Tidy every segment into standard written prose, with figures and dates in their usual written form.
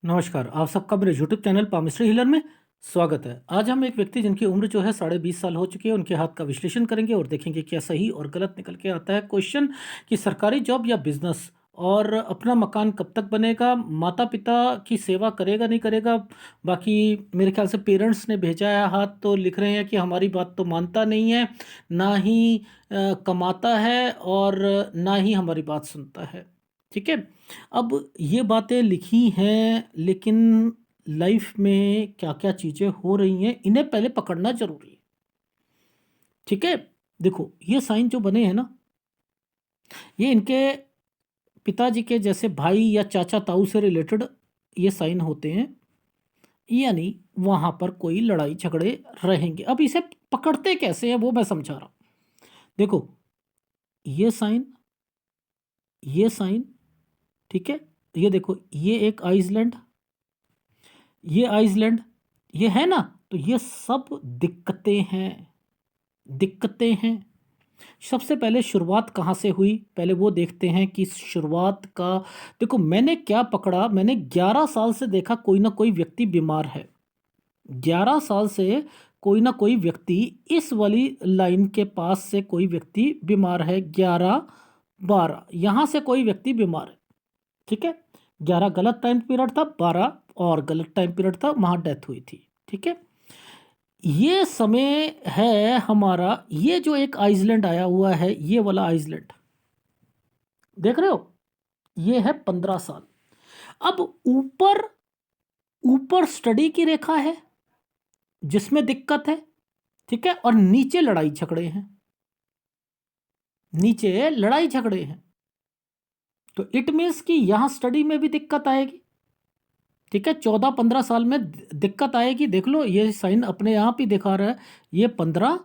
नमस्कार, आप सबका मेरे यूट्यूब चैनल पामिस्ट्री हीलर में स्वागत है। आज हम एक व्यक्ति जिनकी उम्र जो है 20.5 साल हो चुकी है, उनके हाथ का विश्लेषण करेंगे और देखेंगे क्या सही और गलत निकल के आता है। क्वेश्चन कि सरकारी जॉब या बिजनेस और अपना मकान कब तक बनेगा, माता-पिता की सेवा करेगा नहीं करेगा। बाकी मेरे ख्याल से पेरेंट्स ने भेजा है हाथ, तो लिख रहे हैं कि हमारी बात तो मानता नहीं है, ना ही कमाता है और ना ही हमारी बात सुनता है। ठीक है? अब ये बातें लिखी हैं, लेकिन लाइफ में क्या-क्या चीज़ें हो रही हैं, इन्हें पहले पकड़ना ज़रूरी है। ठीक है? देखो, ये साइन जो बने हैं ना, ये इनके पिताजी के जैसे भाई या चाचा-ताऊ से रिलेटेड ये साइन होते हैं, यानी वहाँ पर कोई लड़ाई-झगड़े रहेंगे। अब इसे पकड़ते कैसे हैं, वो मैं समझा रहा हूँ। देखो, ये साइन, ये साइन, ठीक है? ये देखो, ये एक आइसलैंड, ये आइसलैंड, ये है ना? तो ये सब दिक्कतें हैं, दिक्कतें हैं। सबसे पहले शुरुआत कहाँ से हुई? पहले वो देखते हैं कि शुरुआत का देखो, मैंने क्या पकड़ा, मैंने 11 साल से देखा कोई ना कोई व्यक्ति बीमार है। 11 साल से कोई ना कोई व्यक्ति इस वाली लाइन के पास से कोई व्यक्ति बीमार है। 11, 12 यहाँ से कोई व्यक्ति बीमार है, ठीक है? 11 गलत टाइम पीरियड था, 12 और गलत टाइम पीरियड था, वहाँ डेथ हुई थी, ठीक है? ये समय है हमारा, ये जो एक आइसलैंड आया हुआ है, ये वाला आइसलैंड, देख रहे हो? ये है 15 साल। अब ऊपर ऊपर स्टडी की रेखा है, जिसमें दिक्कत है, ठीक है? और नीचे लड़ाई झगड़े हैं, नीचे लड़ाई झगड़े हैं। तो इट मीन्स कि यहां स्टडी में भी दिक्कत आएगी, ठीक है? 14-15 साल में दिक्कत आएगी। देख लो, ये साइन अपने आप ही दिखा रहा है। ये 15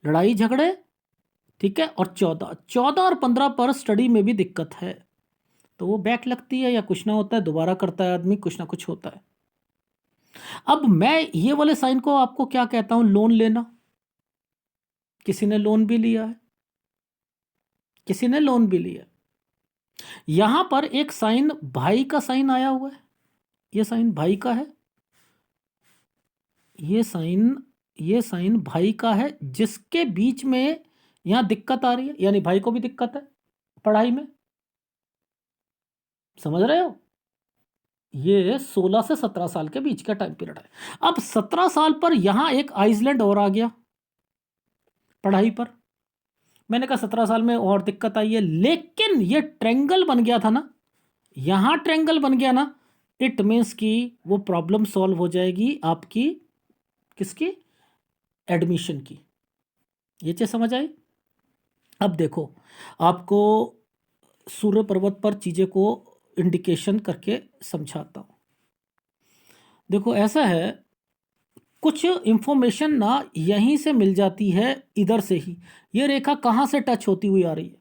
लड़ाई झगड़े, ठीक है? और 14 और 15 पर स्टडी में भी दिक्कत है, तो वो बैक लगती है या कुछ ना होता है, दोबारा करता है आदमी, कुछ ना कुछ होता है। अब मैं ये वाले साइन को आपको क्या कहता हूं? लोन लेना। किसी ने लोन भी लिया है, किसी ने लोन भी लिया। यहां पर एक साइन भाई का साइन आया हुआ है, ये साइन भाई का है, ये साइन भाई का है, जिसके बीच में यहां दिक्कत आ रही है, यानी भाई को भी दिक्कत है पढ़ाई में। समझ रहे हो? ये 16 से 17 साल के बीच का टाइम पीरियड है। अब 17 साल पर यहां एक आइसलैंड और आ गया पढ़ाई पर। मैंने कहा 17 साल में और दिक्कत आई है, लेकिन ये ट्रायंगल बन गया था ना, यहां ट्रायंगल बन गया ना, इट मीन्स कि वो प्रॉब्लम सॉल्व हो जाएगी आपकी, किसकी? एडमिशन की। ये चीज समझ आई? अब देखो, आपको सूर्य पर्वत पर चीजें को इंडिकेशन करके समझाता हूं। देखो, ऐसा है, कुछ इंफॉर्मेशन ना यहीं से मिल जाती है, इधर से ही। ये रेखा कहां से टच होती हुई आ रही है?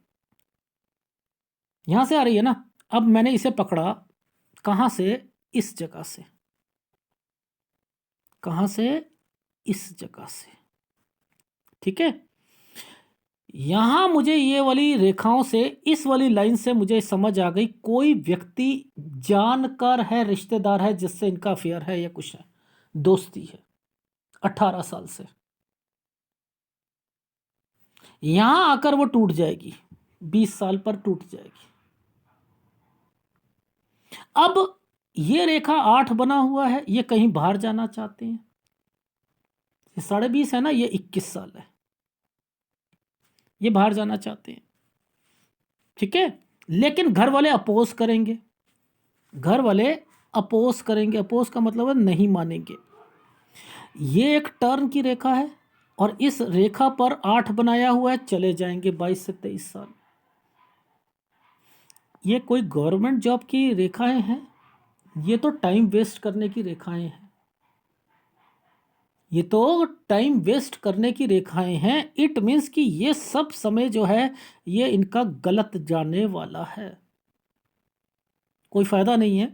यहां से आ रही है ना। अब मैंने इसे पकड़ा कहां से? इस जगह से। कहां से? इस जगह से, ठीक है? यहां मुझे ये वाली रेखाओं से, इस वाली लाइन से मुझे समझ आ गई, कोई व्यक्ति जानकर है, रिश्तेदार है, जिससे इनका अफेयर है या कुछ है, दोस्ती है 18 साल से। यहां आकर वो टूट जाएगी, 20 साल पर टूट जाएगी। अब ये रेखा 8 बना हुआ है, ये कहीं बाहर जाना चाहते हैं। ये 20.5 है ना, ये 21 साल है, ये बाहर जाना चाहते हैं, ठीक है? लेकिन घर वाले अपोज करेंगे, घर वाले अपोज करेंगे। अपोज का मतलब है नहीं मानेंगे। ये एक टर्न की रेखा है, और इस रेखा पर 8 बनाया हुआ है, चले जाएंगे 22 से 23 साल। ये कोई गवर्नमेंट जॉब की रेखाएं हैं? ये तो टाइम वेस्ट करने की रेखाएं हैं, ये तो टाइम वेस्ट करने की रेखाएं हैं। इट मीन्स कि ये सब समय जो है, ये इनका गलत जाने वाला है। कोई फायदा नहीं है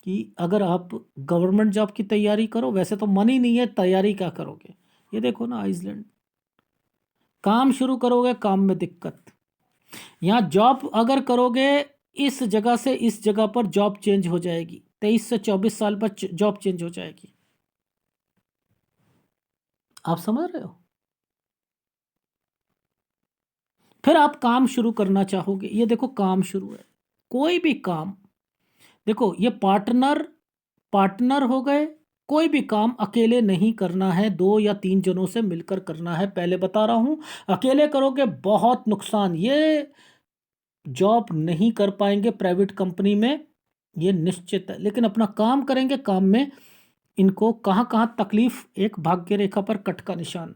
कि अगर आप गवर्नमेंट जॉब की तैयारी करो, वैसे तो मन ही नहीं है, तैयारी क्या करोगे? ये देखो ना, आइसलैंड, काम शुरू करोगे, काम में दिक्कत। यहाँ जॉब अगर करोगे, इस जगह से इस जगह पर जॉब चेंज हो जाएगी, 23 से 24 साल पर जॉब चेंज हो जाएगी। आप समझ रहे हो? फिर आप काम शुरू करना चाहोगे, ये देखो काम शुरू है। कोई भी काम, देखो ये पार्टनर पार्टनर हो गए। कोई भी काम अकेले नहीं करना है, 2 या 3 जनों से मिलकर करना है। पहले बता रहा हूं, अकेले करोगे बहुत नुकसान, ये जॉब नहीं कर पाएंगे प्राइवेट कंपनी में, ये निश्चित है। लेकिन अपना काम करेंगे, काम में इनको कहां कहां तकलीफ, एक भाग्य रेखा पर कट का निशान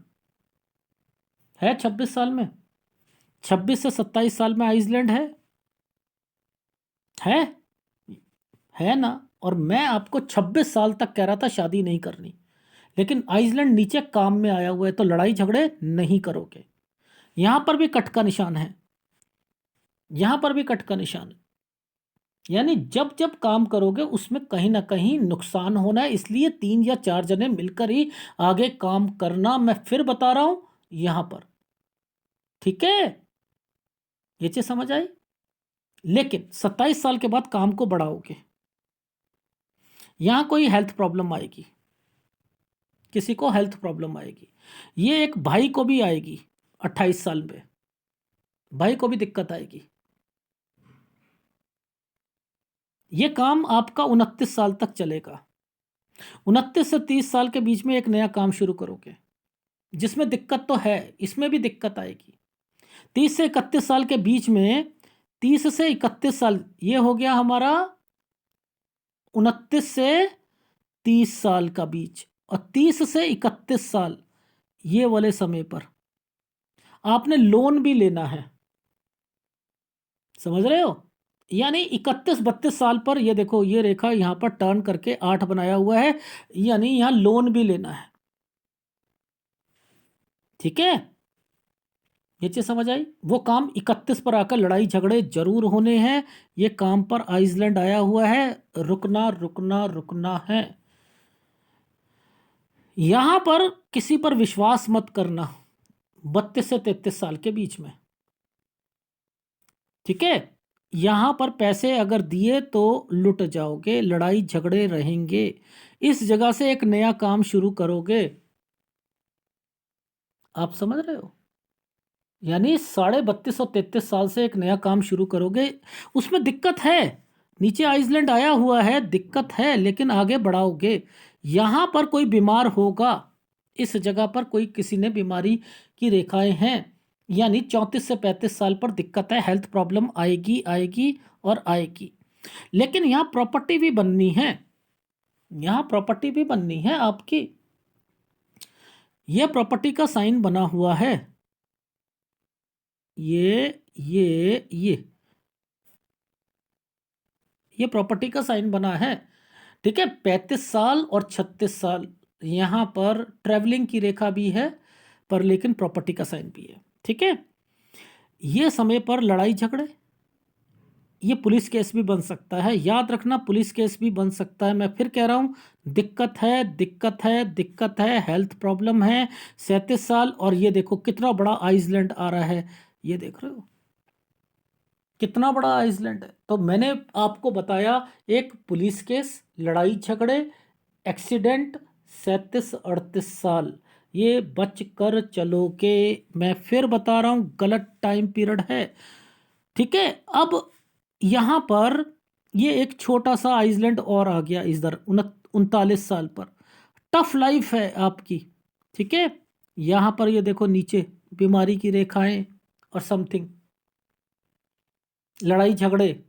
है 26 साल में। 26 से 27 साल में आइसलैंड है है ना। और मैं आपको 26 साल तक कह रहा था शादी नहीं करनी, लेकिन आइसलैंड नीचे काम में आया हुआ है, तो लड़ाई झगड़े नहीं करोगे। यहां पर भी कट का निशान है, यहां पर भी कट का निशान है। यानी जब जब काम करोगे उसमें कहीं ना कहीं नुकसान होना है, इसलिए 3 या 4 जने मिलकर ही आगे काम करना। मैं फिर बता रहा हूं यहां पर, ठीक है, ये चीज समझ आई। लेकिन 27 साल के बाद काम को बढ़ाओगे, यहां कोई हेल्थ प्रॉब्लम आएगी, किसी को हेल्थ प्रॉब्लम आएगी। ये एक भाई को भी आएगी, 28 साल में भाई को भी दिक्कत आएगी। ये काम आपका 29 साल तक चलेगा। 29 से 30 साल के बीच में एक नया काम शुरू करोगे, जिसमें दिक्कत तो है, इसमें भी दिक्कत आएगी। 30 से 31 साल के बीच में, 30 से 31 साल ये हो गया हमारा 29 से 30 साल का बीच, और 30 से 31 साल ये वाले समय पर आपने लोन भी लेना है। समझ रहे हो? यानी 31-32 साल पर, ये देखो ये रेखा यहां पर टर्न करके 8 बनाया हुआ है, यानी यहां लोन भी लेना है। ठीक है, ये चीज समझ आई। वो काम 31 पर आकर लड़ाई झगड़े जरूर होने हैं। ये काम पर आइसलैंड आया हुआ है, रुकना रुकना रुकना है। यहां पर किसी पर विश्वास मत करना 32 से 33 साल के बीच में, ठीक है। यहां पर पैसे अगर दिए तो लुट जाओगे, लड़ाई झगड़े रहेंगे। इस जगह से एक नया काम शुरू करोगे, आप समझ रहे हो? यानी 32.5 और 33 साल से एक नया काम शुरू करोगे, उसमें दिक्कत है। नीचे आइसलैंड आया हुआ है, दिक्कत है, लेकिन आगे बढ़ाओगे। यहां पर कोई बीमार होगा, इस जगह पर कोई किसी ने बीमारी की रेखाएं हैं, यानी 34 से 35 साल पर दिक्कत है, हेल्थ प्रॉब्लम आएगी आएगी और आएगी। लेकिन यहाँ प्रॉपर्टी भी बननी है, यहाँ प्रॉपर्टी भी बननी है आपकी। यह प्रॉपर्टी का साइन बना हुआ है, ये ये प्रॉपर्टी का साइन बना है, ठीक है। 35 साल और 36 साल यहां पर ट्रेवलिंग की रेखा भी है, पर लेकिन प्रॉपर्टी का साइन भी है, ठीक है। ये समय पर लड़ाई झगड़े, ये पुलिस केस भी बन सकता है, याद रखना, पुलिस केस भी बन सकता है। मैं फिर कह रहा हूं, दिक्कत है दिक्कत है दिक्कत है, हेल्थ प्रॉब्लम है। 37 साल, और ये देखो कितना बड़ा आइसलैंड आ रहा है, ये देख रहे हो कितना बड़ा आइसलैंड है। तो मैंने आपको बताया, एक पुलिस केस, लड़ाई झगड़े, एक्सीडेंट, 37-38 साल, ये बच कर चलोगे। मैं फिर बता रहा हूं, गलत टाइम पीरियड है, ठीक है। अब यहां पर ये एक छोटा सा आइसलैंड और आ गया इधर 39 साल पर। टफ लाइफ है आपकी, ठीक है। यहां पर ये देखो नीचे बीमारी की रेखाएं और समथिंग, लड़ाई झगड़े,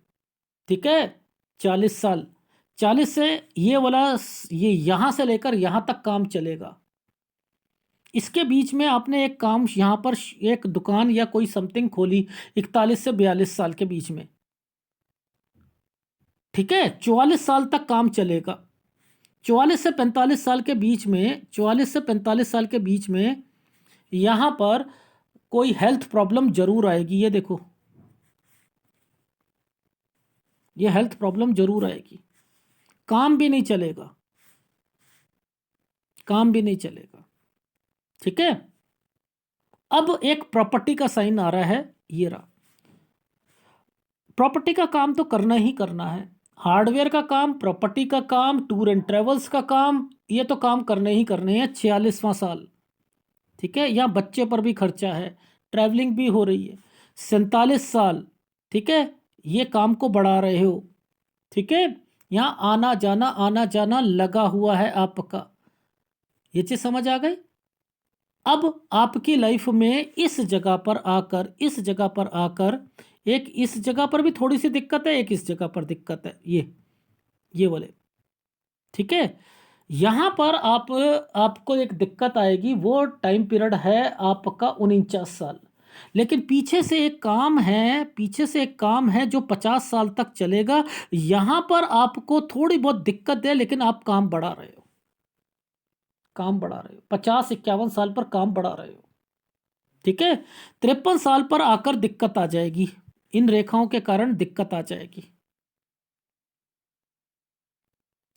ठीक है। 40 साल, 40 से ये वाला, ये यहां से लेकर यहां तक काम चलेगा। इसके बीच में आपने एक काम यहां पर, एक दुकान या कोई समथिंग खोली 41 से 42 साल के बीच में, ठीक है। 44 साल तक काम चलेगा। 44 से 45 साल के बीच में, 44 से 45 साल के बीच में यहां पर कोई हेल्थ प्रॉब्लम जरूर आएगी। ये देखो, ये हेल्थ प्रॉब्लम जरूर आएगी, काम भी नहीं चलेगा, काम भी नहीं चलेगा, ठीक है। अब एक प्रॉपर्टी का साइन आ रहा है, ये रहा। प्रॉपर्टी का काम तो करना ही करना है, हार्डवेयर का काम, प्रॉपर्टी का काम, टूर एंड ट्रेवल्स का काम, ये तो काम करने ही करने हैं। 46वां साल, ठीक है। यहाँ बच्चे पर भी खर्चा है, ट्रैवलिंग भी हो रही है। 47 साल, ठीक है, ये काम को बढ़ा रहे हो, ठीक है। यहाँ आना जाना लगा हुआ है आपका। ये चीज समझ आ गई। अब आपकी लाइफ में इस जगह पर आकर एक इस जगह पर भी थोड़ी सी दिक्कत है, एक इस जगह पर दिक्कत है, ये वाले, ठीक है। यहां पर आपको एक दिक्कत आएगी, वो टाइम पीरियड है आपका 49 साल। लेकिन पीछे से एक काम है जो 50 साल तक चलेगा। यहां पर आपको थोड़ी बहुत दिक्कत है, लेकिन आप काम बढ़ा रहे हो, 50-51 साल पर काम बढ़ा रहे हो, ठीक है। 53 साल पर आकर दिक्कत आ जाएगी, इन रेखाओं के कारण दिक्कत आ जाएगी,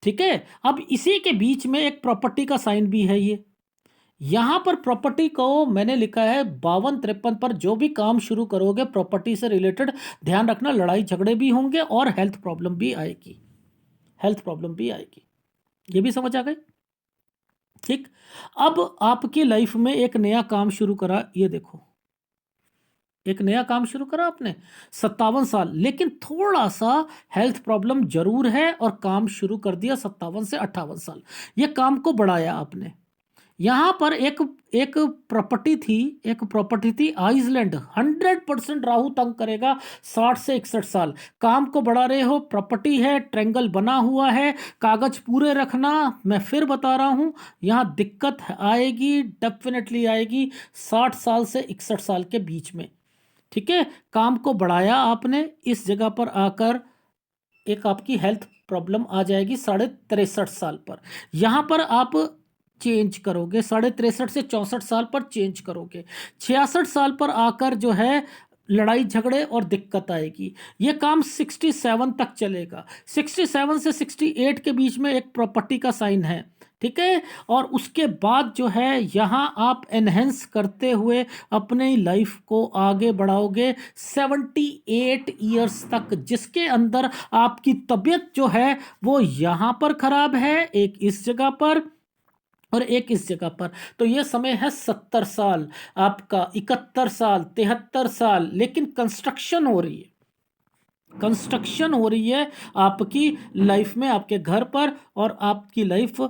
ठीक है। अब इसी के बीच में एक प्रॉपर्टी का साइन भी है। ये यहां पर प्रॉपर्टी को मैंने लिखा है 52-53 पर जो भी काम शुरू करोगे प्रॉपर्टी से रिलेटेड, ध्यान रखना लड़ाई झगड़े भी होंगे और हेल्थ प्रॉब्लम भी आएगी, ये भी समझ आ गई, ठीक। अब आपकी लाइफ में एक नया काम शुरू करा, ये देखो, एक नया काम शुरू करा आपने 57 साल, लेकिन थोड़ा सा हेल्थ प्रॉब्लम जरूर है, और काम शुरू कर दिया 57 से 58 साल, ये काम को बढ़ाया आपने। यहां पर एक प्रॉपर्टी थी आइसलैंड, 100% राहु तंग करेगा। 60 से 61 साल काम को बढ़ा रहे हो, प्रॉपर्टी है, ट्रायंगल बना हुआ है, कागज पूरे रखना। मैं फिर बता रहा हूं, यहां दिक्कत आएगी, डेफिनेटली आएगी 60 साल से 61 साल के बीच में, ठीक है। काम को बढ़ाया आपने, इस जगह पर आकर एक आपकी हेल्थ प्रॉब्लम आ जाएगी 63.5 साल पर। यहां पर आप चेंज करोगे, 63.5 से 64 साल पर चेंज करोगे। 66 साल पर आकर जो है लड़ाई झगड़े और दिक्कत आएगी। ये काम 67 तक चलेगा। 67 से 68 के बीच में एक प्रॉपर्टी का साइन है, ठीक है। और उसके बाद जो है यहाँ आप एनहेंस करते हुए अपने लाइफ को आगे बढ़ाओगे 78 ईयर्स तक, जिसके अंदर आपकी तबीयत जो है वो यहाँ पर खराब है, एक इस जगह पर और एक इस जगह पर। तो ये समय है 70 साल आपका, 71 साल, 73 साल, लेकिन कंस्ट्रक्शन हो रही है आपकी लाइफ में, आपके घर पर, और आपकी लाइफ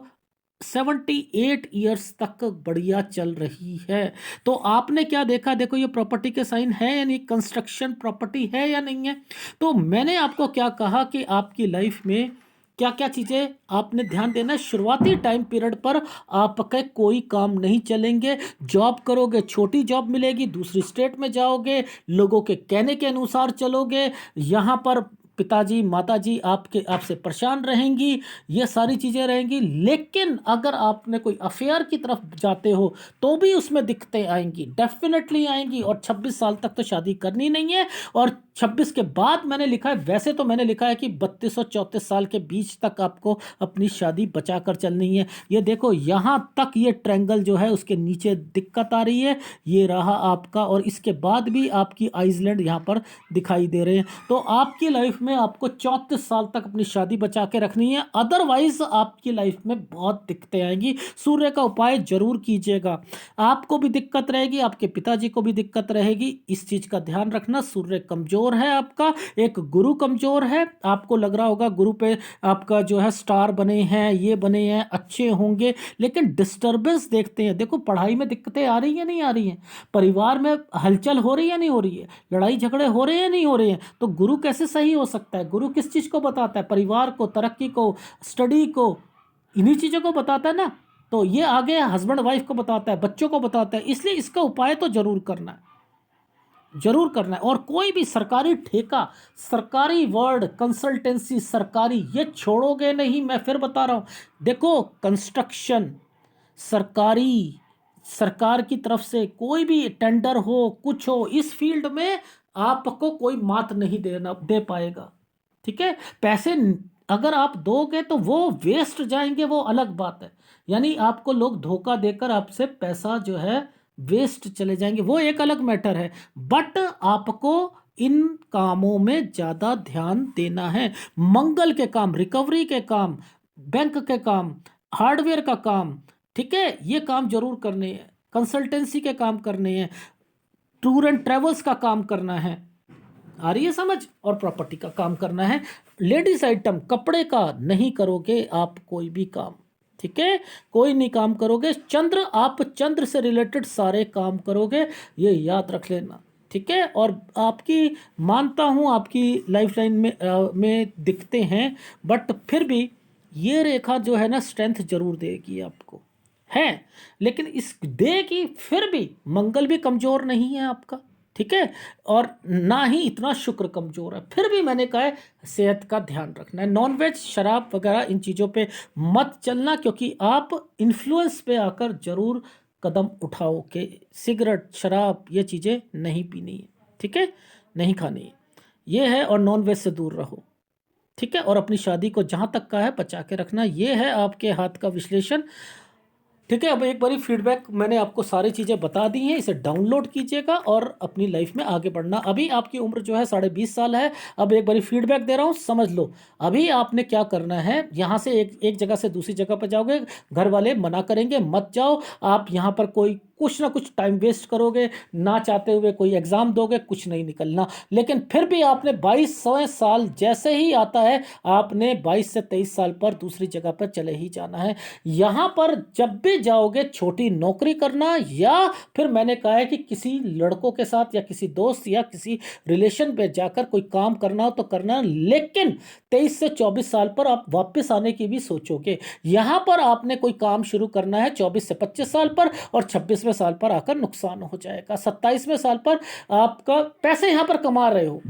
78 ईयर्स तक बढ़िया चल रही है। तो आपने क्या देखा, देखो ये प्रॉपर्टी के साइन है या नहीं, कंस्ट्रक्शन प्रॉपर्टी है या नहीं है। तो मैंने आपको क्या कहा कि आपकी लाइफ में क्या क्या चीजें आपने ध्यान देना है। शुरुआती टाइम पीरियड पर आपके कोई काम नहीं चलेंगे, जॉब करोगे छोटी जॉब मिलेगी, दूसरी स्टेट में जाओगे, लोगों के कहने के अनुसार चलोगे, यहाँ पर पिताजी माताजी आपसे परेशान रहेंगी, ये सारी चीज़ें रहेंगी। लेकिन अगर आपने कोई अफेयर की तरफ जाते हो तो भी उसमें दिक्कतें आएंगी, डेफिनेटली आएंगी। और 26 साल तक तो शादी करनी नहीं है, और 26 के बाद मैंने लिखा है, वैसे तो मैंने लिखा है कि 32 और 34 साल के बीच तक आपको अपनी शादी बचा कर चलनी है। ये देखो यहाँ तक ये ट्रायंगल जो है उसके नीचे दिक्कत आ रही है, ये रहा आपका, और इसके बाद भी आपकी आइसलैंड यहाँ पर दिखाई दे रहे हैं। तो आपकी लाइफ में आपको 34 साल तक अपनी शादी बचा के रखनी है, अदरवाइज आपकी लाइफ में बहुत दिक्कतें आएंगी। सूर्य का उपाय जरूर कीजिएगा, आपको भी दिक्कत रहेगी, आपके पिताजी को भी दिक्कत रहेगी, इस चीज का ध्यान रखना। सूर्य कमजोर है आपका, एक गुरु कमजोर है, आपको लग रहा होगा गुरु पे आपका जो है स्टार बने हैं, ये बने हैं, अच्छे होंगे, लेकिन डिस्टर्बेंस देखते हैं। देखो पढ़ाई में दिक्कतें आ रही है नहीं आ रही हैं, परिवार में हलचल हो रही है नहीं हो रही है, लड़ाई झगड़े हो रहे हैं नहीं हो रहे हैं, तो गुरु कैसे सही हो सकता है। गुरु किस चीज को बताता है, परिवार को, तरक्की को, स्टडी को, इन्हीं चीजों को बताता है ना। तो ये आगे हस्बैंड वाइफ को बताता है, बच्चों को बताता है, इसलिए इसका उपाय तो जरूर करना है, जरूर करना है। और कोई भी सरकारी ठेका, सरकारी वर्ड, कंसल्टेंसी, सरकारी, ये छोड़ोगे नहीं। मैं फिर बता रहा हूं, देखो कंस्ट्रक्शन, सरकारी, सरकार की तरफ से कोई भी टेंडर हो, कुछ हो, इस फील्ड में आपको कोई मात नहीं दे पाएगा, ठीक है। पैसे अगर आप दोगे तो वो वेस्ट जाएंगे, वो अलग बात है। यानी आपको लोग धोखा देकर आपसे पैसा जो है वेस्ट चले जाएंगे, वो एक अलग मैटर है। बट आपको इन कामों में ज़्यादा ध्यान देना है। मंगल के काम, रिकवरी के काम, बैंक के काम, हार्डवेयर का काम, ठीक है, ये काम जरूर करने हैं। कंसल्टेंसी के काम करने हैं, टूर एंड ट्रेवल्स का काम करना है, आ रही है समझ, और प्रॉपर्टी का काम करना है। लेडीज आइटम, कपड़े का नहीं करोगे आप कोई भी काम, ठीक है, कोई नहीं काम करोगे। चंद्र, आप चंद्र से रिलेटेड सारे काम करोगे, ये याद रख लेना, ठीक है। और आपकी मानता हूँ आपकी लाइफ लाइन में दिखते हैं, बट फिर भी ये रेखा जो है ना स्ट्रेंथ जरूर देगी आपको, है, लेकिन इस देगी फिर भी मंगल भी कमजोर नहीं है आपका, ठीक है, और ना ही इतना शुक्र कमजोर है। फिर भी मैंने कहा है सेहत का ध्यान रखना है। नॉनवेज, शराब वगैरह इन चीज़ों पे मत चलना, क्योंकि आप इन्फ्लुएंस पे आकर जरूर कदम उठाओ कि सिगरेट, शराब, ये चीज़ें नहीं पीनी है, ठीक है, नहीं खानी है, ये है। और नॉनवेज से दूर रहो, ठीक है, और अपनी शादी को जहाँ तक का है बचा के रखना। ये है आपके हाथ का विश्लेषण, ठीक है। अब एक बारी फीडबैक मैंने आपको सारी चीज़ें बता दी हैं, इसे डाउनलोड कीजिएगा और अपनी लाइफ में आगे बढ़ना। अभी आपकी उम्र जो है 20.5 साल है। अब एक बारी फीडबैक दे रहा हूँ, समझ लो। अभी आपने क्या करना है, यहाँ से एक जगह से दूसरी जगह पर जाओगे, घर वाले मना करेंगे मत जाओ, आप यहाँ पर कोई कुछ ना कुछ टाइम वेस्ट करोगे, ना चाहते हुए कोई एग्ज़ाम दोगे, कुछ नहीं निकलना। लेकिन फिर भी आपने 22वें साल जैसे ही आता है, आपने 22 से 23 साल पर दूसरी जगह पर चले ही जाना है। यहाँ पर जब भी जाओगे छोटी नौकरी करना, या फिर मैंने कहा है कि किसी लड़कों के साथ या किसी दोस्त या किसी रिलेशन पे जाकर कोई काम करना हो तो करना, लेकिन 23 से 24 साल पर आप वापस आने की भी सोचोगे। यहाँ पर आपने कोई काम शुरू करना है 24 से 25 साल पर, और 26वें साल पर आकर नुकसान हो जाएगा। 27वें साल पर आपका पैसे यहाँ पर कमा रहे हो,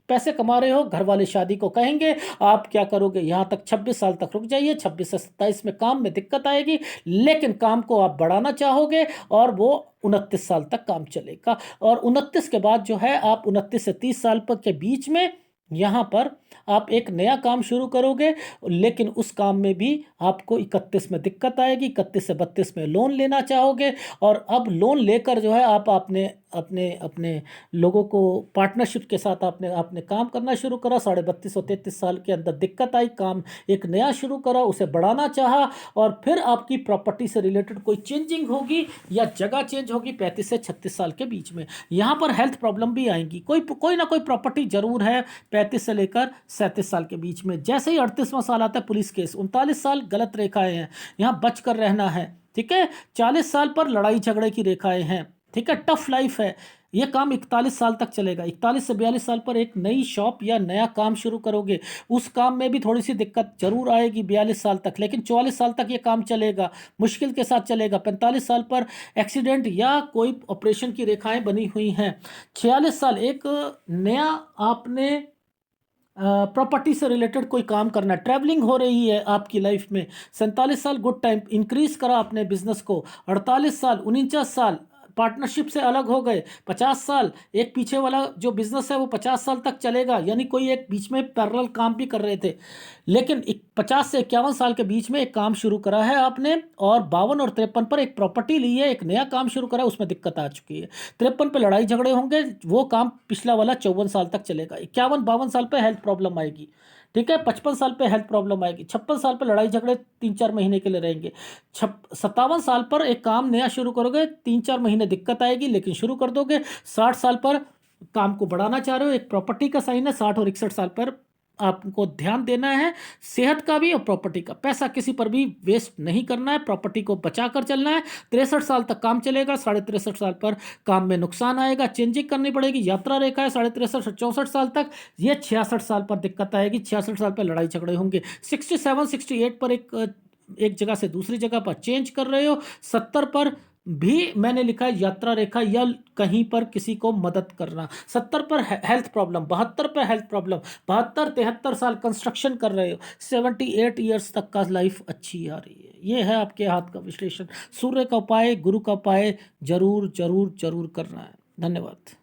पैसे कमा रहे हो, घर वाले शादी को कहेंगे, आप क्या करोगे, यहाँ तक 26 साल तक रुक जाइए। 26 से 27 में काम में दिक्कत आएगी, लेकिन काम को आप बढ़ाना चाहोगे और वो 29 साल तक काम चलेगा। और 29 के बाद जो है, आप 29 से 30 साल पर के बीच में यहाँ पर आप एक नया काम शुरू करोगे, लेकिन उस काम में भी आपको 31 में दिक्कत आएगी। 31 से 32 में लोन लेना चाहोगे, और अब लोन लेकर जो है आप अपने अपने अपने लोगों को पार्टनरशिप के साथ आपने आपने काम करना शुरू करा। 32 और 33 साल के अंदर दिक्कत आई, काम एक नया शुरू करा, उसे बढ़ाना चाहा, और फिर आपकी प्रॉपर्टी से रिलेटेड कोई चेंजिंग होगी या जगह चेंज होगी 35 से 36 साल के बीच में। यहाँ पर हेल्थ प्रॉब्लम भी आएंगी, कोई ना कोई प्रॉपर्टी जरूर है 35 से लेकर 37 साल के बीच में। जैसे ही 38वां साल आता है, पुलिस केस। 39 साल गलत रेखाएं हैं, यहाँ बच कर रहना है, ठीक है। 40 साल पर लड़ाई झगड़े की रेखाएं हैं, ठीक है, टफ लाइफ है। ये काम 41 साल तक चलेगा। 41 से 42 साल पर एक नई शॉप या नया काम शुरू करोगे, उस काम में भी थोड़ी सी दिक्कत जरूर आएगी 42 साल तक, लेकिन 44 साल तक ये काम चलेगा, मुश्किल के साथ चलेगा। 45 साल पर एक्सीडेंट या कोई ऑपरेशन की रेखाएं बनी हुई हैं। 46 साल एक नया आपने प्रॉपर्टी से रिलेटेड कोई काम करना, ट्रैवलिंग हो रही है आपकी लाइफ में। 47 साल गुड टाइम, इंक्रीज करा अपने बिजनेस को। 48 साल, 49 साल पार्टनरशिप से अलग हो गए। 50 साल एक पीछे वाला जो बिजनेस है वो 50 साल तक चलेगा, यानी कोई एक बीच में पैरेलल काम भी कर रहे थे, लेकिन 50 से 51 साल के बीच में एक काम शुरू करा है आपने, और 52 और 53 पर एक प्रॉपर्टी ली है, एक नया काम शुरू करा है, उसमें दिक्कत आ चुकी है। 53 पे लड़ाई झगड़े होंगे, वो काम पिछला वाला 54 साल तक चलेगा। 51-52 साल पे हेल्थ प्रॉब्लम आएगी, ठीक है। 55 साल पे हेल्थ प्रॉब्लम आएगी। 56 साल पे लड़ाई झगड़े 3-4 महीने के लिए रहेंगे। 57 साल पर एक काम नया शुरू करोगे, 3-4 महीने दिक्कत आएगी, लेकिन शुरू कर दोगे। 60 साल पर काम को बढ़ाना चाह रहे हो, एक प्रॉपर्टी का साइन है। 60 और 61 साल पर आपको ध्यान देना है, सेहत का भी और प्रॉपर्टी का। पैसा किसी पर भी वेस्ट नहीं करना है, प्रॉपर्टी को बचा कर चलना है। 63 साल तक काम चलेगा। 63.5 साल पर काम में नुकसान आएगा, चेंजिंग करनी पड़ेगी। यात्रा रेखा है 63 से 64 साल तक। ये 66 साल पर दिक्कत आएगी, 66 साल पर लड़ाई झगड़े होंगे। 67-68 पर एक जगह से दूसरी जगह पर चेंज कर रहे हो। 70 पर भी मैंने लिखा है यात्रा रेखा या कहीं पर किसी को मदद करना। 70 पर हेल्थ प्रॉब्लम, 72 पर हेल्थ प्रॉब्लम, 72-73 साल कंस्ट्रक्शन कर रहे हो, 78 ईयर्स तक का लाइफ अच्छी आ रही है। ये है आपके हाथ का विश्लेषण। सूर्य का उपाय, गुरु का उपाय जरूर जरूर जरूर करना है। धन्यवाद।